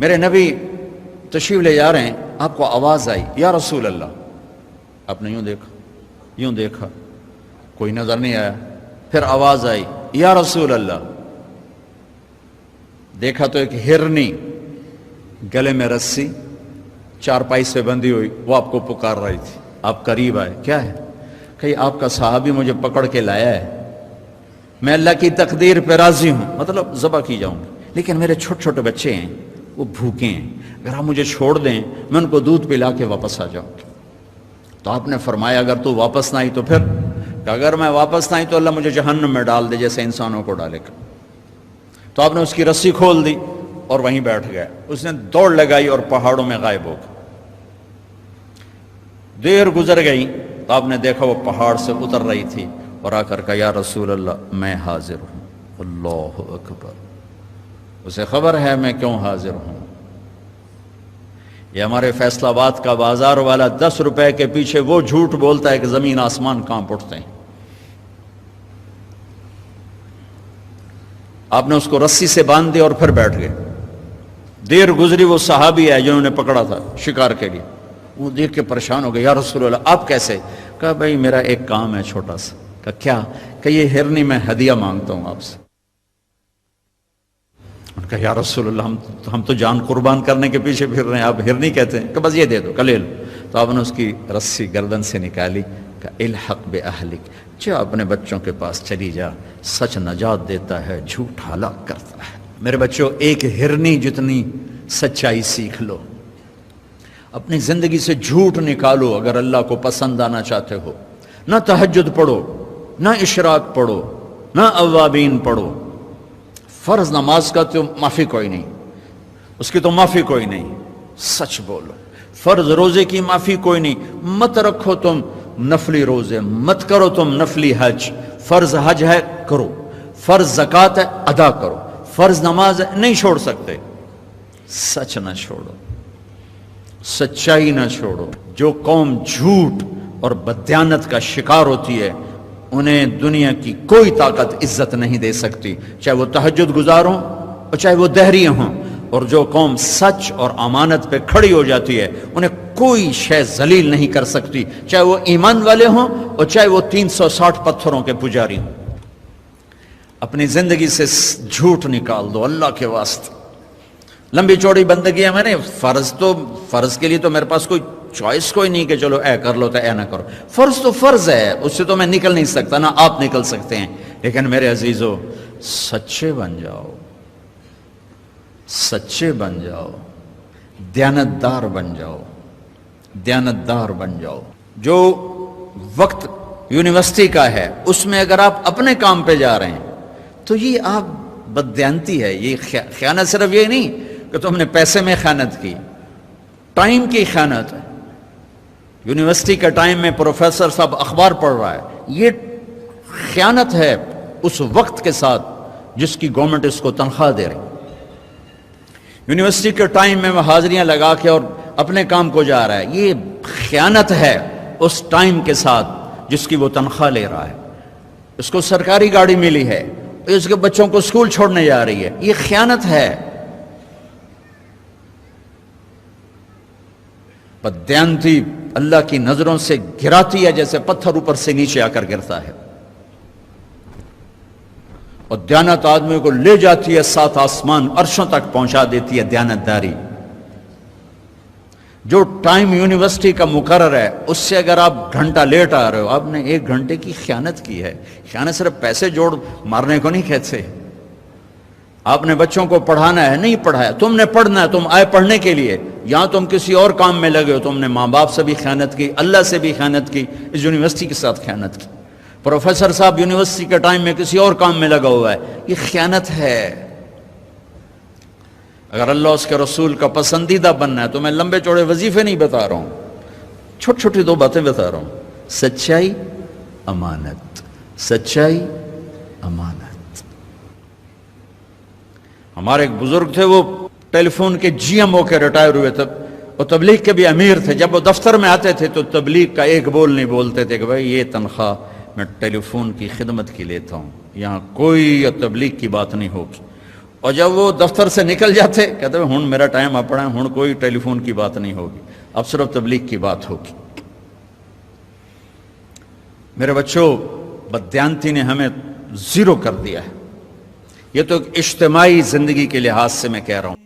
میرے نبی تشریف لے جا رہے ہیں، آپ کو آواز آئی یا رسول اللہ، آپ نے یوں دیکھا کوئی نظر نہیں آیا، پھر آواز آئی یا رسول اللہ، دیکھا تو ایک ہرنی گلے میں رسی چارپائی سے بندھی ہوئی وہ آپ کو پکار رہی تھی. آپ قریب آئے، کیا ہے؟ کہ آپ کا صحابی مجھے پکڑ کے لایا ہے، میں اللہ کی تقدیر پہ راضی ہوں، مطلب ذبح کی جاؤں گی، لیکن میرے چھوٹے چھوٹے بچے ہیں وہ بھوکے ہیں، اگر آپ مجھے چھوڑ دیں میں ان کو دودھ پلا کے واپس آ جاؤں گی. تو آپ نے فرمایا اگر تو واپس نہ آئی تو پھر، کہ اگر میں واپس نہ آئی تو اللہ مجھے جہنم میں ڈال دے جیسے انسانوں کو ڈالے گا. تو آپ نے اس کی رسی کھول دی اور وہیں بیٹھ گیا. اس نے دوڑ لگائی اور پہاڑوں میں غائب ہو گیا. دیر گزر گئی تو آپ نے دیکھا وہ پہاڑ سے اتر رہی تھی اور آ کر کہا یا رسول اللہ میں حاضر ہوں. اللہ اکبر. اسے خبر ہے میں کیوں حاضر ہوں. یہ ہمارے فیصل آباد کا بازار والا 10 روپے کے پیچھے وہ جھوٹ بولتا ہے کہ زمین آسمان کانپ اٹھتے ہیں. آپ نے اس کو رسی سے باندھ دیا اور پھر بیٹھ گئے. دیر گزری وہ صحابی ہے جنہوں نے پکڑا تھا شکار کے لیے، وہ دیکھ کے پریشان ہو گئے یا رسول اللہ آپ کیسے؟ کہا بھائی میرا ایک کام ہے چھوٹا سا. کہا کیا؟ کہ یہ ہرنی میں ہدیہ مانگتا ہوں آپ سے. کہا یا رسول اللہ ہم تو جان قربان کرنے کے پیچھے پھر رہے ہیں، آپ ہرنی کہتے ہیں؟ کہ بس یہ دے دو، کہ لے لو. تو آپ نے اس کی رسی گردن سے نکالی، کہ الحق باہلک، جا اپنے بچوں کے پاس چلی جا، سچ نجات دیتا ہے، جھوٹ ہلاک کرتا ہے. میرے بچوں ایک ہرنی جتنی سچائی سیکھ لو، اپنی زندگی سے جھوٹ نکالو اگر اللہ کو پسند آنا چاہتے ہو. نہ تہجد پڑھو، نہ اشراق پڑھو، نہ اوابین پڑھو. فرض نماز کا تو معافی کوئی نہیں، اس کی تو معافی کوئی نہیں، سچ بولو. فرض روزے کی معافی کوئی نہیں، مت رکھو تم نفلی روزے، مت کرو تم نفلی حج. فرض حج ہے کرو، فرض زکوٰۃ ہے ادا کرو، فرض نماز ہے نہیں چھوڑ سکتے. سچ نہ چھوڑو، سچائی نہ چھوڑو. جو قوم جھوٹ اور بددیانت کا شکار ہوتی ہے انہیں دنیا کی کوئی طاقت عزت نہیں دے سکتی، چاہے وہ تہجد گزار ہوں اور چاہے وہ دہری ہوں. اور جو قوم سچ اور امانت پہ کھڑی ہو جاتی ہے انہیں کوئی شے ذلیل نہیں کر سکتی، چاہے وہ ایمان والے ہوں اور چاہے وہ 360 پتھروں کے پجاری ہوں. اپنی زندگی سے جھوٹ نکال دو اللہ کے واسطے. لمبی چوڑی بندگی ہے، میں نے فرض کے لیے تو میرے پاس کوئی چوائس کوئی نہیں کہ چلو اے کر لو تو اے نہ کرو. فرض تو فرض ہے، اس سے تو میں نکل نہیں سکتا، نہ آپ نکل سکتے ہیں. لیکن میرے عزیزو سچے بن جاؤ، سچے بن جاؤ، دیانتدار بن جاؤ، دیانتدار بن جاؤ. جو وقت یونیورسٹی کا ہے اس میں اگر آپ اپنے کام پہ جا رہے ہیں تو یہ آپ بددیانتی ہے. یہ خیانت صرف یہ نہیں کہ تم نے پیسے میں خیانت کی، ٹائم کی خیانت ہے. یونیورسٹی کے ٹائم میں پروفیسر صاحب اخبار پڑھ رہا ہے، یہ خیانت ہے اس وقت کے ساتھ جس کی گورنمنٹ اس کو تنخواہ دے رہی. یونیورسٹی کے ٹائم میں وہ حاضریاں لگا کے اور اپنے کام کو جا رہا ہے، یہ خیانت ہے اس ٹائم کے ساتھ جس کی وہ تنخواہ لے رہا ہے. اس کو سرکاری گاڑی ملی ہے، اس کے بچوں کو اسکول چھوڑنے جا رہی ہے، یہ خیانت ہے. بددیانتی اللہ کی نظروں سے گراتی ہے جیسے پتھر اوپر سے نیچے آ کر گرتا ہے، اور دیانت آدمی کو لے جاتی ہے 7 آسمان عرشوں تک پہنچا دیتی ہے. دیانتداری جو ٹائم یونیورسٹی کا مقرر ہے اس سے اگر آپ گھنٹہ لیٹ آ رہے ہو آپ نے 1 گھنٹے کی خیانت کی ہے. خیانت صرف پیسے جوڑ مارنے کو نہیں کہتے. آپ نے بچوں کو پڑھانا ہے، نہیں پڑھایا، تم نے پڑھنا ہے، تم آئے پڑھنے کے لیے، یہاں تم کسی اور کام میں لگے ہو. تم نے ماں باپ سے بھی خیانت کی، اللہ سے بھی خیانت کی، اس یونیورسٹی کے ساتھ خیانت کی. پروفیسر صاحب یونیورسٹی کے ٹائم میں کسی اور کام میں لگا ہوا ہے، یہ خیانت ہے. اگر اللہ اس کے رسول کا پسندیدہ بننا ہے تو میں لمبے چوڑے وظیفے نہیں بتا رہا ہوں، چھوٹی چھوٹی 2 باتیں بتا رہا ہوں. سچائی، امانت، سچائی، امانت. ہمارے ایک بزرگ تھے، وہ ٹیلی فون کے جی ایم ہو کے ریٹائر ہوئے تھے اور تبلیغ کے بھی امیر تھے. جب وہ دفتر میں آتے تھے تو تبلیغ کا ایک بول نہیں بولتے تھے کہ بھائی یہ تنخواہ میں ٹیلی فون کی خدمت کی لیتا ہوں، یہاں کوئی تبلیغ کی بات نہیں ہوگی. اور جب وہ دفتر سے نکل جاتے کہتے ہیں ہن میرا ٹائم اپنا ہے، ہن کوئی ٹیلی فون کی بات نہیں ہوگی، اب صرف تبلیغ کی بات ہوگی۔ میرے بچوں، بددیانتی نے ہمیں زیرو کر دیا ہے۔ یہ تو ایک اجتماعی زندگی کے لحاظ سے میں کہہ رہا ہوں۔